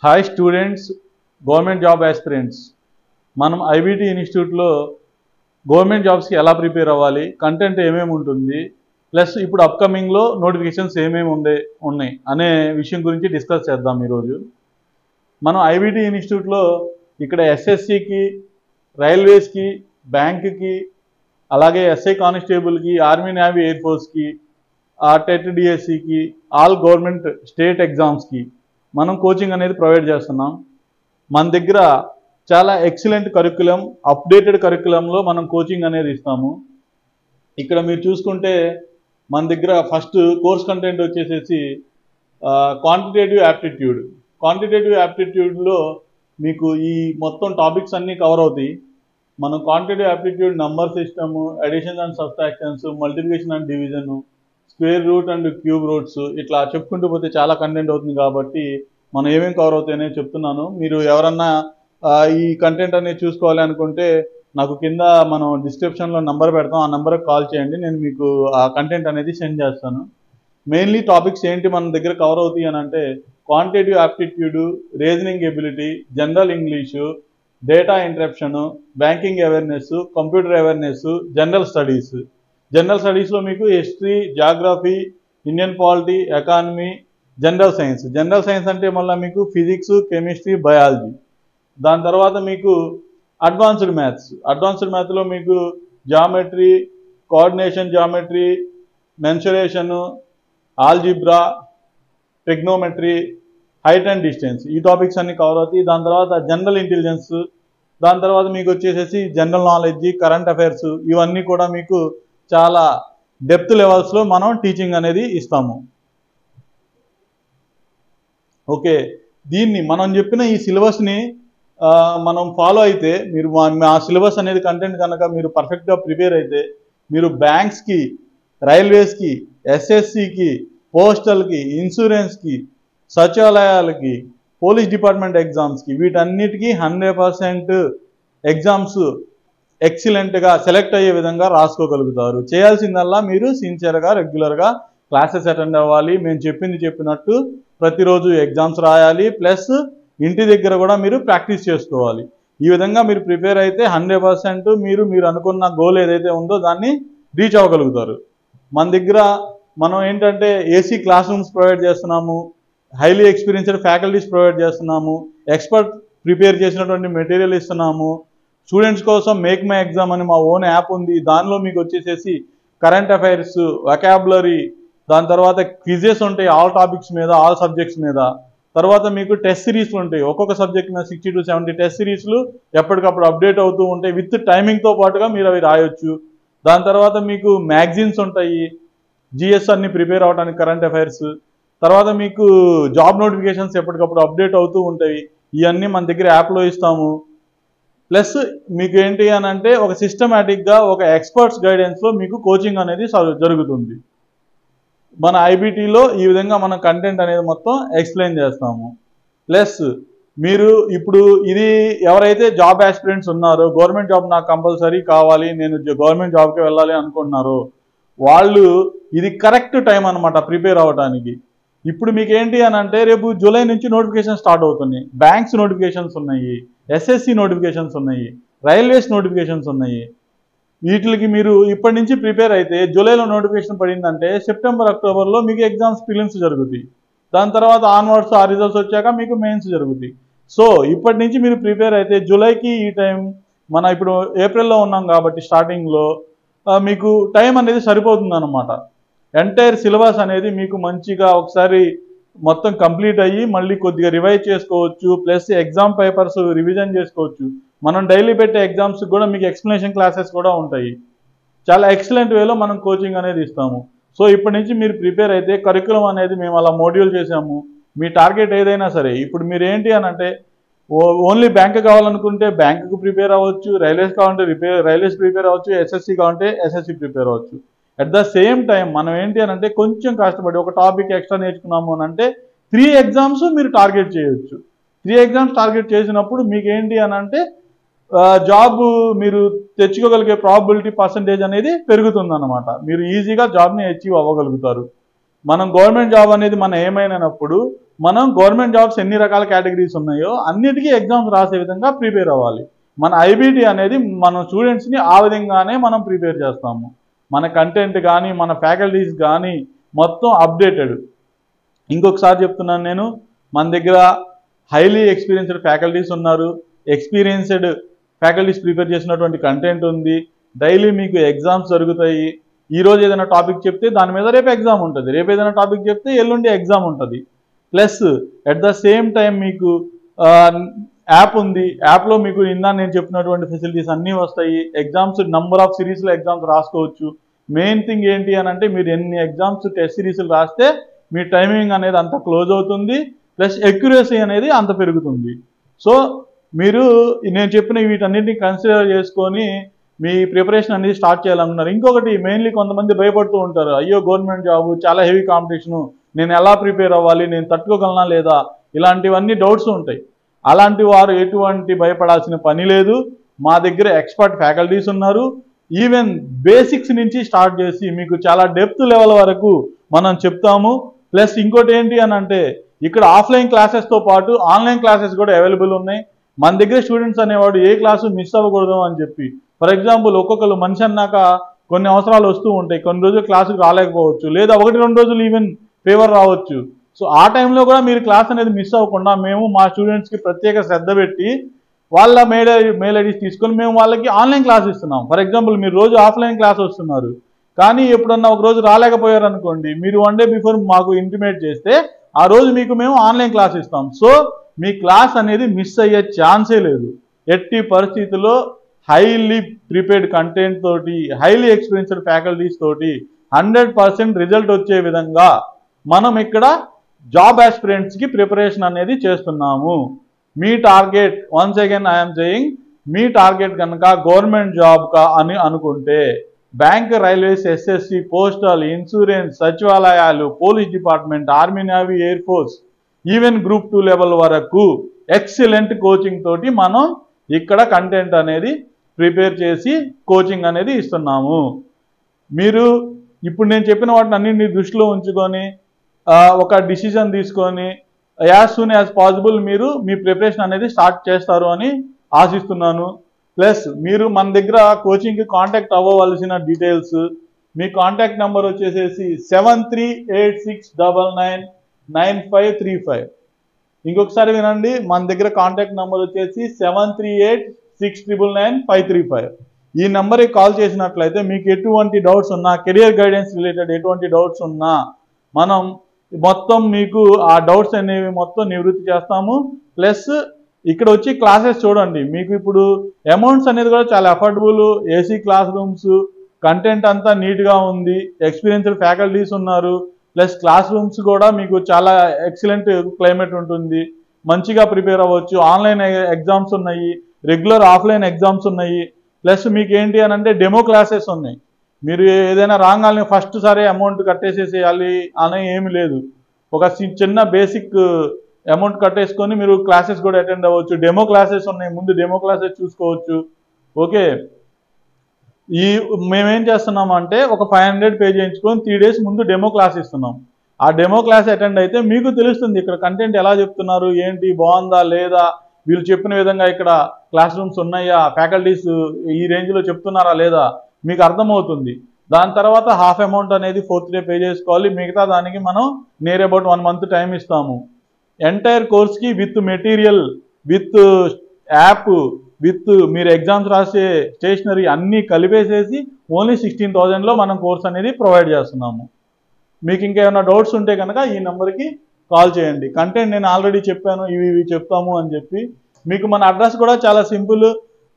Hi students, government job aspirants. మనం iBT ఇన్స్టిట్యూట్లో government జాబ్స్కి ఎలా ప్రిపేర్ అవ్వాలి, కంటెంట్ ఏమేమి ఉంటుంది, ప్లస్ ఇప్పుడు అప్కమింగ్లో నోటిఫికేషన్స్ ఏమేమి ఉన్నాయి అనే విషయం గురించి డిస్కస్ చేద్దాం ఈరోజు. మనం ఐబీటీ ఇన్స్టిట్యూట్లో ఇక్కడ ఎస్ఎస్సికి, రైల్వేస్కి, బ్యాంకుకి, అలాగే ఎస్ఐ కానిస్టేబుల్కి, ఆర్మీ నేవీ ఎయిర్ ఫోర్స్కి, టెట్ డిఎస్సికి, ఆల్ గవర్నమెంట్ స్టేట్ ఎగ్జామ్స్కి మనం కోచింగ్ అనేది ప్రొవైడ్ చేస్తున్నాం. మన దగ్గర చాలా ఎక్సలెంట్ కరిక్యులం, అప్డేటెడ్ కరిక్యులంలో మనం కోచింగ్ అనేది ఇస్తాము. ఇక్కడ మీరు చూసుకుంటే మన దగ్గర ఫస్ట్ కోర్స్ కంటెంట్ వచ్చేసేసి క్వాంటిటేటివ్ యాప్టిట్యూడ్. క్వాంటిటేటివ్ యాప్టిట్యూడ్లో మీకు ఈ మొత్తం టాపిక్స్ అన్నీ కవర్ అవుతాయి. మనం quantitative aptitude number system, addition and subtractions, multiplication and division, square root and cube roots, ఇట్లా చెప్పుకుంటూ పోతే చాలా కంటెంట్ అవుతుంది. కాబట్టి మనం ఏమేమి కవర్ అవుతాయనే చెప్తున్నాను. మీరు ఎవరన్నా ఈ కంటెంట్ అనేది చూసుకోవాలి అనుకుంటే నాకు కింద మనం డిస్క్రిప్షన్లో నెంబర్ పెడతాం, ఆ నెంబర్కి కాల్ చేయండి, నేను మీకు ఆ కంటెంట్ అనేది సెండ్ చేస్తాను. మెయిన్లీ టాపిక్స్ ఏంటి మన దగ్గర కవర్ అవుతాయి అని అంటే quantitative aptitude, reasoning ability, general English, data interpretation, banking awareness, computer awareness, general studies. General స్టడీస్లో మీకు history, geography, Indian polity, economy, general science. General science అంటే మళ్ళీ మీకు ఫిజిక్స్, కెమిస్ట్రీ, బయాలజీ. దాని తర్వాత మీకు అడ్వాన్స్డ్ మ్యాథ్స్. అడ్వాన్స్డ్ మ్యాథ్లో మీకు geometry, coordination geometry, mensuration, algebra, trigonometry, height and distance, ఈ టాపిక్స్ అన్ని కవర్ అవుతాయి. దాని తర్వాత జనరల్ ఇంటెలిజెన్స్, దాని తర్వాత మీకు వచ్చేసేసి జనరల్ నాలెడ్జ్, కరెంట్ అఫైర్స్, ఇవన్నీ కూడా మీకు చాలా డెప్త్ లెవెల్స్లో మనం టీచింగ్ అనేది ఇస్తాము. ఓకే, దీన్ని మనం చెప్పిన ఈ సిలబస్ని మనం ఫాలో అయితే, మీరు ఆ సిలబస్ అనేది కంటెంట్ కనుక మీరు పర్ఫెక్ట్గా ప్రిపేర్ అయితే, మీరు బ్యాంక్స్కి, రైల్వేస్కి, ఎస్ఎస్సికి, పోస్టల్కి, ఇన్సూరెన్స్కి, సచివాలయాలకి, పోలీస్ డిపార్ట్మెంట్ ఎగ్జామ్స్కి, వీటన్నిటికీ 100% ఎగ్జామ్స్ ఎక్సలెంట్గా సెలెక్ట్ అయ్యే విధంగా రాసుకోగలుగుతారు. చేయాల్సిందల్లా మీరు సిన్సియర్గా, రెగ్యులర్గా క్లాసెస్ అటెండ్ అవ్వాలి. మేము చెప్పినట్టు ప్రతిరోజు ఎగ్జామ్స్ రాయాలి, ప్లస్ ఇంటి దగ్గర కూడా మీరు ప్రాక్టీస్ చేసుకోవాలి. ఈ విధంగా మీరు ప్రిపేర్ అయితే 100% మీరు అనుకున్న గోల్ ఏదైతే ఉందో దాన్ని రీచ్ అవ్వగలుగుతారు. మన దగ్గర మనం ఏంటంటే ఏసీ క్లాస్ రూమ్స్ ప్రొవైడ్ చేస్తున్నాము, హైలీ ఎక్స్పీరియన్స్డ్ ఫ్యాకల్టీస్ ప్రొవైడ్ చేస్తున్నాము, ఎక్స్పర్ట్ ప్రిపేర్ చేసినటువంటి మెటీరియల్ ఇస్తున్నాము. స్టూడెంట్స్ కోసం మేక్ మై ఎగ్జామ్ అని మా ఓన్ యాప్ ఉంది. దానిలో మీకు వచ్చేసేసి కరెంట్ అఫైర్స్, వొకాబులరీ, దాని తర్వాత క్విజెస్ ఉంటాయి ఆల్ టాపిక్స్ మీద, ఆల్ సబ్జెక్ట్స్ మీద. తర్వాత మీకు టెస్ట్ సిరీస్లు ఉంటాయి, ఒక్కొక్క సబ్జెక్ట్ మీద 60 to 70 టెస్ట్ సిరీస్లు ఎప్పటికప్పుడు అప్డేట్ అవుతూ ఉంటాయి. విత్ టైమింగ్తో పాటుగా మీరు అవి రాయొచ్చు. దాని తర్వాత మీకు మ్యాగజైన్స్ ఉంటాయి, జిఎస్ అన్ని ప్రిపేర్ అవ్వడానికి, కరెంట్ అఫైర్స్. తర్వాత మీకు జాబ్ నోటిఫికేషన్స్ ఎప్పటికప్పుడు అప్డేట్ అవుతూ ఉంటాయి. ఇవన్నీ మన దగ్గర యాప్లో ఇస్తాము. ప్లస్ మీకు ఏంటి అని అంటే ఒక సిస్టమేటిక్గా ఒక ఎక్స్పర్ట్స్ గైడెన్స్లో మీకు కోచింగ్ అనేది జరుగుతుంది. మన ఐబీటీలో ఈ విధంగా మన కంటెంట్ అనేది మొత్తం ఎక్స్ప్లెయిన్ చేస్తాము. ప్లస్ మీరు ఇప్పుడు ఇది ఎవరైతే జాబ్ ఆస్పిరెంట్స్ ఉన్నారో, గవర్నమెంట్ జాబ్ నాకు కంపల్సరీ కావాలి, నేను గవర్నమెంట్ జాబ్కి వెళ్ళాలి అనుకుంటున్నారో, వాళ్ళు ఇది కరెక్ట్ టైం అనమాట ప్రిపేర్ అవ్వడానికి. ఇప్పుడు మీకు ఏంటి అని అంటే రేపు జూలై నుంచి నోటిఫికేషన్ స్టార్ట్ అవుతున్నాయి. బ్యాంక్స్ నోటిఫికేషన్స్ ఉన్నాయి, ఎస్ఎస్సి నోటిఫికేషన్స్ ఉన్నాయి, రైల్వేస్ నోటిఫికేషన్స్ ఉన్నాయి. వీటికి మీరు ఇప్పటి నుంచి ప్రిపేర్ అయితే జూలైలో నోటిఫికేషన్ పడిందంటే సెప్టెంబర్, అక్టోబర్లో మీకు ఎగ్జామ్స్, ప్రిలిమ్స్ జరుగుతాయి. దాని తర్వాత ఆన్వర్డ్స్ ఆ రిజల్ట్స్ వచ్చాక మీకు మెయిన్స్ జరుగుతాయి. సో ఇప్పటి నుంచి మీరు ప్రిపేర్ అయితే జూలైకి ఈ టైం, మన ఇప్పుడు ఏప్రిల్లో ఉన్నాం కాబట్టి స్టార్టింగ్లో మీకు టైం అనేది సరిపోతుంది అనమాట. ఎంటైర్ సిలబస్ అనేది మీకు మంచిగా ఒకసారి మొత్తం కంప్లీట్ అయ్యి మళ్ళీ కొద్దిగా రివైజ్ చేసుకోవచ్చు. ప్లస్ ఎగ్జామ్ పేపర్స్ రివిజన్ చేసుకోవచ్చు. మనం డైలీ పెట్టే ఎగ్జామ్స్ కూడా మీకు ఎక్స్ప్లెనేషన్ క్లాసెస్ కూడా ఉంటాయి. చాలా ఎక్సలెంట్ వేలో మనం కోచింగ్ అనేది ఇస్తాము. సో ఇప్పటి నుంచి మీరు ప్రిపేర్ అయితే కరిక్యులం అనేది మేము అలా మోడ్యూల్ చేసాము. మీ టార్గెట్ ఏదైనా సరే, ఇప్పుడు మీరు ఏంటి అని అంటే ఓన్లీ బ్యాంక్ కావాలనుకుంటే బ్యాంకుకు ప్రిపేర్ అవ్వచ్చు, రైల్వేస్ కావాలంటే రైల్వేస్ ప్రిపేర్ అవ్వచ్చు, ఎస్ఎస్సి కావాలంటే ఎస్ఎస్సి ప్రిపేర్ అవ్వచ్చు. అట్ ద సేమ్ టైం మనం ఏంటి అని అంటే కొంచెం కష్టపడి ఒక టాపిక్ ఎక్స్ట్రా నేర్చుకున్నాము అని అంటే 3 ఎగ్జామ్స్ మీరు టార్గెట్ చేయొచ్చు. 3 ఎగ్జామ్స్ టార్గెట్ చేసినప్పుడు మీకు ఏంటి అని అంటే జాబ్ మీరు తెచ్చుకోగలిగే ప్రాబిలిటీ పర్సంటేజ్ అనేది పెరుగుతుందన్నమాట. మీరు ఈజీగా జాబ్ని అచీవ్ అవ్వగలుగుతారు. మనం గవర్నమెంట్ జాబ్ అనేది మనం ఏమైనప్పుడు మనం గవర్నమెంట్ జాబ్స్ ఎన్ని రకాల కేటగిరీస్ ఉన్నాయో అన్నిటికీ ఎగ్జామ్స్ రాసే విధంగా ప్రిపేర్ అవ్వాలి. మన ఐబీటీ అనేది మన స్టూడెంట్స్ని ఆ విధంగానే మనం ప్రిపేర్ చేస్తాము. మన కంటెంట్ కానీ మన ఫ్యాకల్టీస్ కానీ మొత్తం అప్డేటెడ్. ఇంకొకసారి చెప్తున్నాను నేను, మన దగ్గర హైలీ ఎక్స్పీరియన్స్డ్ ఫ్యాకల్టీస్ ఉన్నారు, ఎక్స్పీరియన్స్డ్ ఫ్యాకల్టీస్ ప్రిపేర్ చేసినటువంటి కంటెంట్ ఉంది. డైలీ మీకు ఎగ్జామ్స్ జరుగుతాయి. ఈరోజు ఏదైనా టాపిక్ చెప్తే దాని మీద రేపు ఎగ్జామ్ ఉంటుంది, రేపు ఏదైనా టాపిక్ చెప్తే ఎల్లుండి ఎగ్జామ్ ఉంటుంది. Plus at the same time మీకు యాప్ ఉంది, యాప్లో మీకు నేను చెప్పినటువంటి ఫెసిలిటీస్ అన్నీ వస్తాయి. ఎగ్జామ్స్ నంబర్ ఆఫ్ సిరీస్లో ఎగ్జామ్స్ రాసుకోవచ్చు. మెయిన్ థింగ్ ఏంటి అని అంటే మీరు ఎన్ని ఎగ్జామ్స్ టెస్ట్ సిరీస్లు రాస్తే మీ టైమింగ్ అనేది అంత క్లోజ్ అవుతుంది, ప్లస్ ఎక్యురసీ అనేది అంత పెరుగుతుంది. సో మీరు నేను చెప్పిన వీటన్నిటిని కన్సిడర్ చేసుకొని మీ ప్రిపరేషన్ అనేది స్టార్ట్ చేయాలనుకున్నారు. ఇంకొకటి మెయిన్లీ కొంతమంది భయపడుతూ ఉంటారు, అయ్యో గవర్నమెంట్ జాబ్ చాలా హెవీ కాంపిటీషను, నేను ఎలా ప్రిపేర్ అవ్వాలి, నేను తట్టుకోగలనా లేదా, ఇలాంటివన్నీ డౌట్స్ ఉంటాయి. అలాంటి వారు ఎటువంటి భయపడాల్సిన పని లేదు. మా దగ్గర ఎక్స్పర్ట్ ఫ్యాకల్టీస్ ఉన్నారు. ఈవెన్ బేసిక్స్ నుంచి స్టార్ట్ చేసి మీకు చాలా డెప్త్ లెవెల్ వరకు మనం చెప్తాము. ప్లస్ ఇంకోటి ఏంటి అని అంటే ఇక్కడ ఆఫ్లైన్ క్లాసెస్తో పాటు ఆన్లైన్ క్లాసెస్ కూడా అవైలబుల్ ఉన్నాయి. మన దగ్గర స్టూడెంట్స్ అనేవాడు ఏ క్లాసు మిస్ అవ్వకూడదు అని చెప్పి, ఫర్ ఎగ్జాంపుల్ ఒక్కొక్కరు మనిషి అన్నాక కొన్ని అవసరాలు వస్తూ ఉంటాయి, కొన్ని రోజులు క్లాసుకు రాలేకపోవచ్చు, లేదా 1-2 రోజులు ఈవెన్ ఫీవర్ రావచ్చు. సో ఆ టైంలో కూడా మీరు క్లాస్ అనేది మిస్ అవ్వకుండా మేము మా స్టూడెంట్స్కి ప్రత్యేక శ్రద్ధ పెట్టి వాళ్ళ మెయిల్ ఐడీస్ తీసుకొని మేము వాళ్ళకి ఆన్లైన్ క్లాస్ ఇస్తున్నాం. ఫర్ ఎగ్జాంపుల్ మీరు రోజు ఆఫ్లైన్ క్లాస్ వస్తున్నారు, కానీ ఎప్పుడన్నా ఒక రోజు రాలేకపోయారు అనుకోండి, మీరు 1 డే బిఫోర్ మాకు ఇంటిమేట్ చేస్తే ఆ రోజు మీకు మేము ఆన్లైన్ క్లాస్ ఇస్తాం. సో మీ క్లాస్ అనేది మిస్ అయ్యే ఛాన్సే లేదు. ఎట్టి పరిస్థితుల్లో హైలీ ప్రిపేర్డ్ కంటెంట్ తోటి, హైలీ ఎక్స్పీరియన్స్డ్ ఫ్యాకల్టీస్ తోటి 100% రిజల్ట్ వచ్చే విధంగా మనం ఇక్కడ జాబ్ ఆస్పిరెంట్స్కి ప్రిపరేషన్ అనేది చేస్తున్నాము. మీ target, once again I'm saying, మీ టార్గెట్ కనుక గవర్నమెంట్ జాబ్ అని అనుకుంటే bank, railways, SSC, postal, insurance, సచివాలయాలు, police department, army, navy, air force, even group 2 level వరకు ఎక్సలెంట్ కోచింగ్ తోటి మనం ఇక్కడ కంటెంట్ అనేది ప్రిపేర్ చేసి కోచింగ్ అనేది ఇస్తున్నాము. మీరు ఇప్పుడు నేను చెప్పిన వాటిని అన్నింటినీ దృష్టిలో ఉంచుకొని ఒక డిసిజన్ తీసుకొని యాజ్ సూన్ యాజ్ పాసిబుల్ మీరు మీ ప్రిపరేషన్ అనేది స్టార్ట్ చేస్తారు అని ఆశిస్తున్నాను. ప్లస్ మీరు మన దగ్గర కోచింగ్కి కాంటాక్ట్ అవ్వవలసిన డీటెయిల్స్, మీ కాంటాక్ట్ నెంబర్ వచ్చేసేసి 7386999535. ఇంకొకసారి వినండి, మన దగ్గర కాంటాక్ట్ నెంబర్ వచ్చేసి 7386999535. ఈ నెంబర్కి కాల్ చేసినట్లయితే మీకు ఎటువంటి డౌట్స్ ఉన్నా, కెరియర్ గైడెన్స్ రిలేటెడ్ ఎటువంటి డౌట్స్ ఉన్నా మనం మొత్తం మీకు ఆ డౌట్స్ అనేవి మొత్తం నివృత్తి చేస్తాము. ప్లస్ ఇక్కడ వచ్చి క్లాసెస్ చూడండి, మీకు ఇప్పుడు అమౌంట్స్ అనేది కూడా చాలా affordable, AC class rooms, content అంతా నీట్గా ఉంది, ఎక్స్పీరియన్స్డ్ ఫ్యాకల్టీస్ ఉన్నారు. ప్లస్ క్లాస్ రూమ్స్ కూడా మీకు చాలా ఎక్సలెంట్ క్లైమేట్ ఉంటుంది, మంచిగా ప్రిపేర్ అవ్వచ్చు. ఆన్లైన్ ఎగ్జామ్స్ ఉన్నాయి, రెగ్యులర్ ఆఫ్లైన్ ఎగ్జామ్స్ ఉన్నాయి. ప్లస్ మీకు ఏంటి అని అంటే డెమో క్లాసెస్ ఉన్నాయి. మీరు ఏదైనా రాగానే ఫస్ట్ సారి అమౌంట్ కట్టేసేసేయాలి అని ఏమి లేదు. ఒక చిన్న బేసిక్ అమౌంట్ కట్టేసుకొని మీరు క్లాసెస్ కూడా అటెండ్ అవ్వచ్చు. డెమో క్లాసెస్ ఉన్నాయి, ముందు డెమో క్లాసెస్ చూసుకోవచ్చు. ఓకే, మేమేం చేస్తున్నామంటే ఒక 500 పే చేయించుకొని 3 days ముందు డెమో క్లాస్ ఇస్తున్నాం. ఆ డెమో క్లాస్ అటెండ్ అయితే మీకు తెలుస్తుంది ఇక్కడ కంటెంట్ ఎలా చెప్తున్నారు, ఏంటి, బాగుందా లేదా, వీళ్ళు చెప్పిన విధంగా ఇక్కడ క్లాస్ రూమ్స్ ఉన్నాయా, ఫ్యాకల్టీస్ ఈ రేంజ్లో చెప్తున్నారా లేదా మీకు అర్థమవుతుంది. దాని తర్వాత హాఫ్ అమౌంట్ అనేది 4th day పే చేసుకోవాలి. మిగతా దానికి మనం నియర్ అబౌట్ 1 month టైం ఇస్తాము. ఎంటైర్ కోర్స్కి with material, with app, with మీరు ఎగ్జామ్స్ రాసే స్టేషనరీ అన్నీ కలిపేసేసి ఓన్లీ 16,000లో మనం కోర్స్ అనేది ప్రొవైడ్ చేస్తున్నాము. మీకు ఇంకేమైనా డౌట్స్ ఉంటే కనుక ఈ నెంబర్కి కాల్ చేయండి. కంటెంట్ నేను ఆల్రెడీ చెప్పాను, ఇవి చెప్తాము అని చెప్పి. మీకు మన అడ్రస్ కూడా చాలా సింపుల్,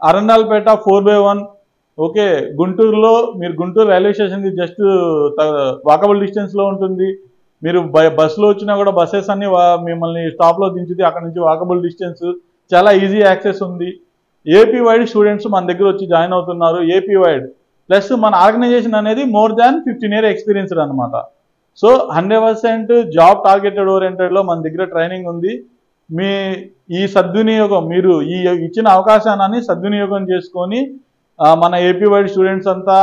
అరండాల్పేట 4/1. ఓకే, గుంటూరులో మీరు గుంటూరు రైల్వే స్టేషన్కి జస్ట్ వాకబుల్ డిస్టెన్స్లో ఉంటుంది. మీరు బస్సులో వచ్చినా కూడా బస్సెస్ అన్ని మిమ్మల్ని స్టాప్లో దించుది, అక్కడ నుంచి వాకబుల్ డిస్టెన్స్, చాలా ఈజీ యాక్సెస్ ఉంది. ఏపీ వైడ్ స్టూడెంట్స్ మన దగ్గర వచ్చి జాయిన్ అవుతున్నారు, ఏపీ వైడ్. ప్లస్ మన ఆర్గనైజేషన్ అనేది more than 15 years ఎక్స్పీరియన్స్డ్ అనమాట. సో 100% జాబ్ టార్గెటెడ్ ఓరియంటెడ్లో మన దగ్గర ట్రైనింగ్ ఉంది. మీ ఈ సద్వినియోగం, మీరు ఈ ఇచ్చిన అవకాశాన్ని సద్వినియోగం చేసుకొని మన ఏపీ వైడ్ స్టూడెంట్స్ అంతా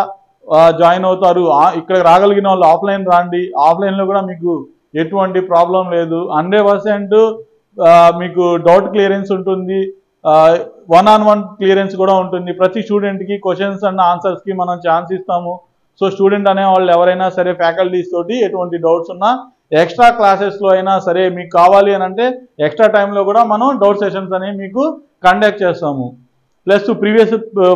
జాయిన్ అవుతారు. ఇక్కడ రాగలిగిన వాళ్ళు ఆఫ్లైన్ రాండి, ఆఫ్లైన్లో కూడా మీకు ఎటువంటి ప్రాబ్లం లేదు. 100% మీకు డౌట్ క్లియరెన్స్ ఉంటుంది, 1-on-1 క్లియరెన్స్ కూడా ఉంటుంది. ప్రతి స్టూడెంట్కి క్వశ్చన్స్ అండ్ ఆన్సర్స్కి మనం ఛాన్స్ ఇస్తాము. సో స్టూడెంట్ అనే వాళ్ళు ఎవరైనా సరే ఫ్యాకల్టీస్ తోటి ఎటువంటి డౌట్స్ ఉన్నా ఎక్స్ట్రా క్లాసెస్లో అయినా సరే మీకు కావాలి అని అంటే ఎక్స్ట్రా టైంలో కూడా మనం డౌట్ సెషన్స్ అనేవి మీకు కండక్ట్ చేస్తాము. Plus previous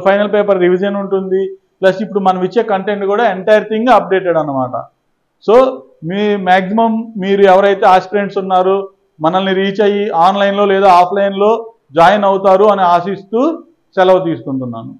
final paper revision ఉంటుంది. ప్లస్ ఇప్పుడు మనం ఇచ్చే కంటెంట్ కూడా ఎంటైర్ థింగ్ అప్డేటెడ్ అన్నమాట. సో మీ మ్యాక్సిమం మీరు ఎవరైతే ఆస్పిరెంట్స్ ఉన్నారో మనల్ని రీచ్ అయ్యి ఆన్లైన్లో లేదా ఆఫ్లైన్లో జాయిన్ అవుతారు అని ఆశిస్తూ సెలవు తీసుకుంటున్నాను.